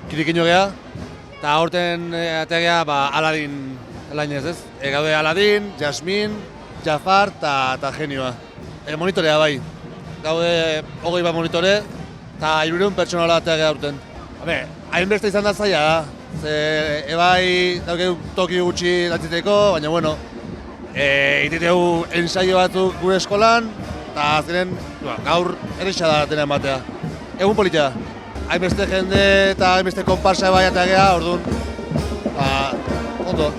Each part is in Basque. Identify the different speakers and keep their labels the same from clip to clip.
Speaker 1: kirikino geha, eta aurten ateagea Aladin lainez, ez? Gaude Aladin, Jasmin, Jafar eta Genioa. Monitorea bai, gaude 20 monitore, eta 300 pertsonala ateagea aurten. Hainbeste izan da zaila da, ebai daukeu toki gutxi dantziteko, baina bueno, egiteu ensaio batzuk gure eskolan, eta azkenen gaur erresa da dena ematea. Egun politia da. Hainbeste jende eta hainbeste konparsa bai ateagea, orduan, ondo.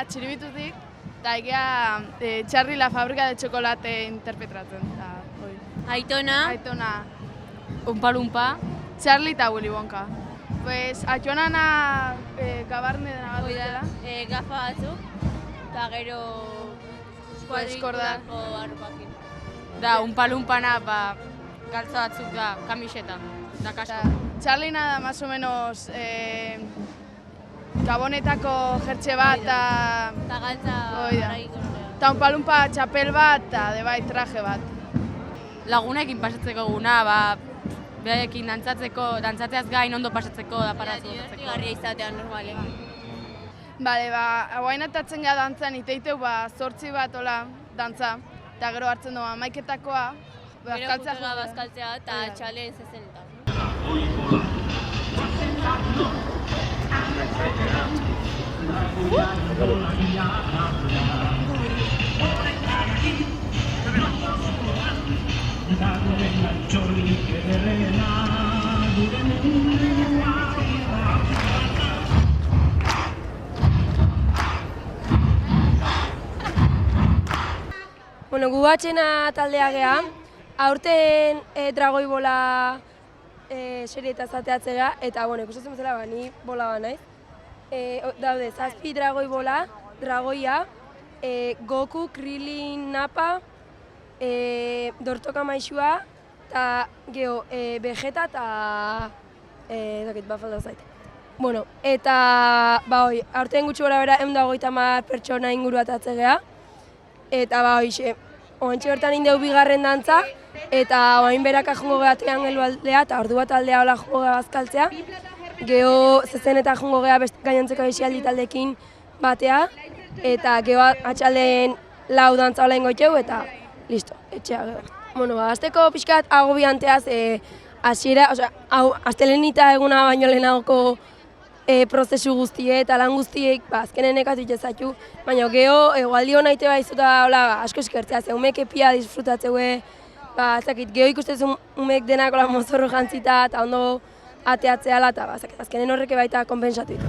Speaker 2: Txiribitutik, eta egia Charlie la fábrica de chocolate interpretatzen.
Speaker 3: Aitona, Umpa-Lumpa,
Speaker 2: Charlie eta Willy Wonka. Pues, atxonana gabarne dena bat dutela.
Speaker 3: gafa batzuk, eta gero
Speaker 2: Eskordak.
Speaker 3: arropakin. Da, Umpa-Lumpana, galtza batzuk da, kamiseta, da kasko.
Speaker 2: Charliena da, más o menos, Gabonetako jertxe bat eta
Speaker 3: galtza
Speaker 2: araiko. Eta Umpa-Lumpa txapel bat eta debai traje bat.
Speaker 3: Lagunekin pasatzeko guna, behaiekin dantzatzeaz gain ondo pasatzeko da paratzu. Divertigarria izatea normalen.
Speaker 2: Bale, hauain atatzen gara dantzan, iteiteu 8 bat ola dantza, eta gero hartzen doa amaiketakoa,
Speaker 3: bazkaltzea eta txaleen zezenetan.
Speaker 4: Bueno, gu batxena taldea geha, aurten dragoi bola serietaz ateatzea, eta bueno, ikusten bezala ni bola ba naiz. Daude, 7 dragoi bola, dragoia, Goku, Krillin, Nappa, Dortoka Maixua, eta geho, Vegeta eta dakit, falta zait. Bueno, eta aurten gutxi gora bera 150 pertsona inguru atatzea, eta oantxe bertan indeu bigarren dantza, eta oain beraka jungo geha triangelu aldea, eta ordu bat aldea hola jungo geha bazkaltzea. Geho zezen eta jungo geha gainontzeko esialdi taldekin batea, eta geho atxaldeen 4 dantza hola ingoiteu, eta listo, etxea geho. Bueno, azteko pixkat agobianteaz, hasiera, astelenita eguna baino lehenagoko prozesu guztie eta lan guztiek azkenen ekatu itezatu, baina geho egualdi hona ite baizuta asko eskertzea, ze umek epia disfrutatzeue, geho ikustezu umek denako mozorro jantzita eta ondo ateatzea eta azkenen horreke baita konpensatu ditu.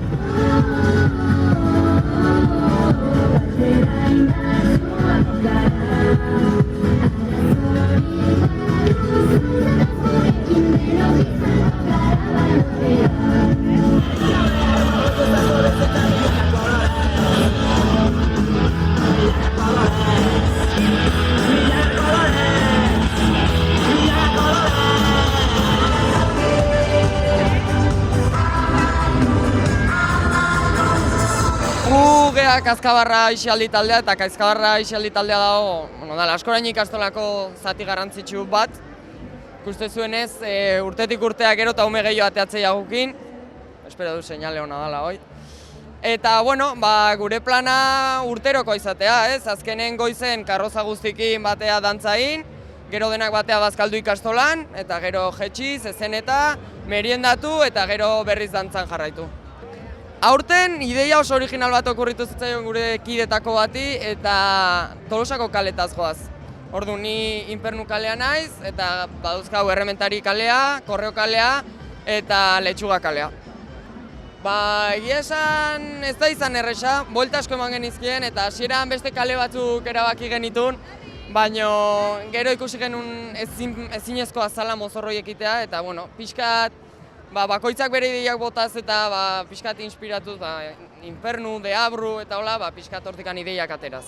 Speaker 5: Gea Kazkabarra Aisialdi taldea, eta Kazkabarra Aisialdi taldea dago, askorain ikastolako zati garrantzitsu bat. Ikuste zuenez, urtetik urtea gero eta ume gehiago ateatzea jagukin. Espero du seinale hona dala hoi. Eta, gure plana urteroko izatea, ez? Azkenen goizen karroza guztikin batea dantzain, gero denak batea bazkaldu ikastolan, eta gero jetxi, zezeneta, meriendatu, eta gero berriz dantzan jarraitu. Aurten, ideia oso original bat okurritu zitzaion gure kidetako bati, eta Tolosako kaletaz joaz. Ordu, ni Infernu kalea naiz, eta baduzkau Errementari kalea, Korreo kalea, eta Letxuga kalea. Egia esan ez da izan erresa, buelta asko eman genizkien, eta hasieran beste kale batzuk erabaki genitun, baina gero ikusi genuen ezinezkoa zala mozorroi ekitea, eta pixkat bakoitzak bere ideiak botaz eta pixkat inspiratuz, Infernu, Deabru eta hola, pixkat hortikan ideiak ateraz.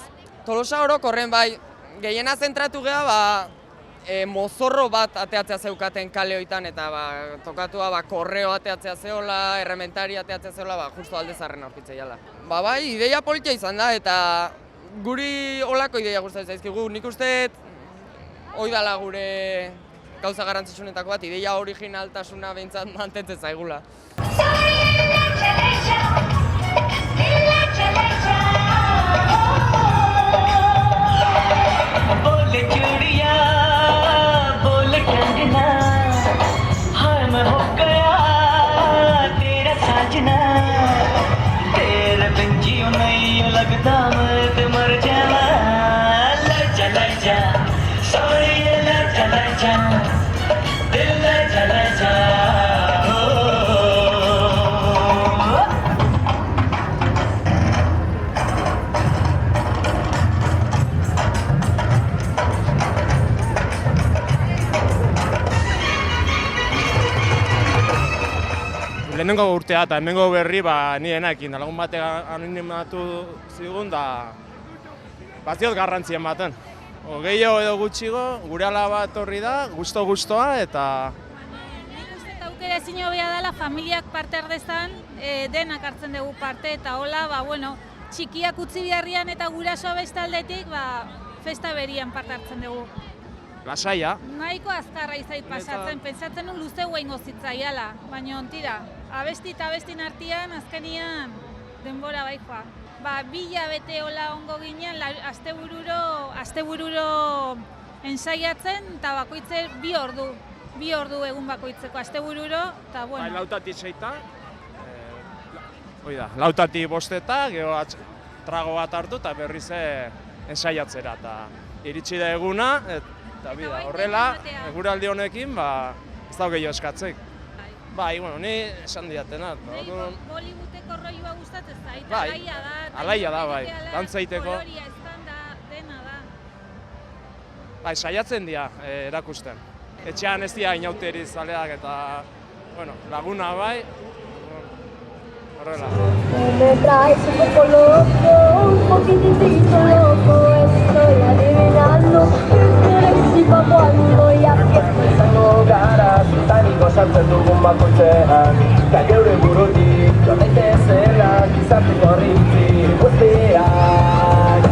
Speaker 5: Tolosa orok horren gehiena zentratu geha, mozorro bat ateatzea zeukaten kale hoitan, eta tokatua korreo ateatzea zeola, errementari ateatzea zeola, justo alde zarren aurkitzeiala. Bai, ideia politia izan da, eta guri olako ideia gustatzen zaizkigu. Nik uste hoi dala gure gauza garrantzitsuenetako bat, ideia originaltasuna behintzat mantentzen zaigula.
Speaker 6: Lehenengo urtea eta hemengo berri nienekin, lagun batek animatu zigun da batziot garrantzien baten. Gehiago edo gutxigo, gure alaba etorri da, gusto-gustoa eta...
Speaker 7: Nik uste aukera ezin hobea dela familiak parte ardezan, denak hartzen dugu parte eta hola, txikiak utzi biharrian eta gurasoa bestaldetik, festa berian parte hartzen dugu.
Speaker 6: Lasaia.
Speaker 7: Nahiko azkarra izait pasatzen, pentsatzen nun luze guaingo zitzaiala, baina tira, abesti eta abestin artean azkenian denbora bai joa. 2 hilabete hola ongo ginen, astebururo ensaiatzen eta bakoitze 2 ordu egun bakoitzeko astebururo, eta bueno.
Speaker 6: Lautatik 6, lautatik 5, gero trago bat hartu eta berriz ensaiatzera eta iritsi da eguna. Eta horrela, eguraldi honekin, ez dago gehiago eskatzek. Ni esan diatena.
Speaker 7: Bollywoodeko roioa gustatzen zait, alaia da.
Speaker 6: Alaia da, dantzaiteko.
Speaker 7: Koloria eztan da, dena da.
Speaker 6: Saiatzen dira erakusten. Etxean ez dira inauteri zaleak eta laguna horrela.
Speaker 8: Me traes un poco loco, un poquitito loco, estoy adivinando. Cuando ya izango gara, zutaniko sartzen dugun bakoitzean, eta geure burutik, joan daitezela, gizarte horritzi guztiak.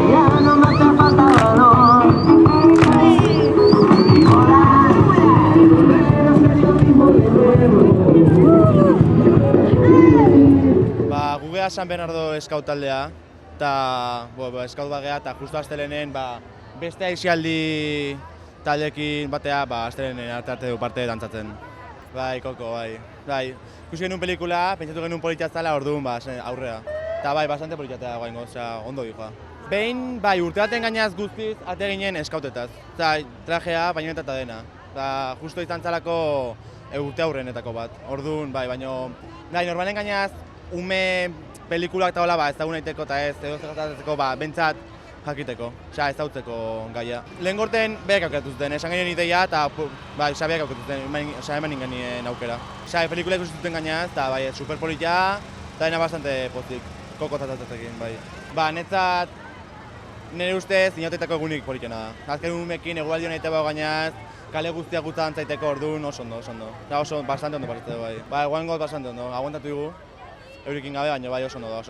Speaker 8: Ya no me hace falta valor.
Speaker 9: Gugea San Bernardo eskaut taldea, eta eskaut bagea, eta justu astelenen beste aisialdi taldekin batea, astelenen arte du parte dantzatzen. Koko, ikusi genuen pelikula, pentsatu genuen politia zala, orduan aurrea. Eta bastante politia guaingo, ondo dihoa. Behin, urte baten gainaz guztiz, ate ginen eskautetaz. Trajea, bainoetan eta dena. Justo izan zalako urte aurrenetako bat. Orduan, baino, normalen gainaz, ume pelikulak eta hola, ez dago nahiteko eta ez, edo zertatzeko, bentsat jakiteko, ez dautzeko gaia. Lehen gorten behak aukeratu zuten, esan genien ideia eta behak aukeratu zuten, eman ingenien aukera. Pelikula ikusi zuten gainaz, eta superpolitia, eta dena bastante pozik, koko zatatzekin, netzat, nire ustez, inautetako egunik politiena da. Azken umekin egualdi honeite bau gainaz, kale guztiak guztan antzaiteko orduan oso ondo, oso bastante ondo pasatzea bai. Eguango bastante ondo, aguantatu dugu. Eurikin gabe, baina oso ondo da,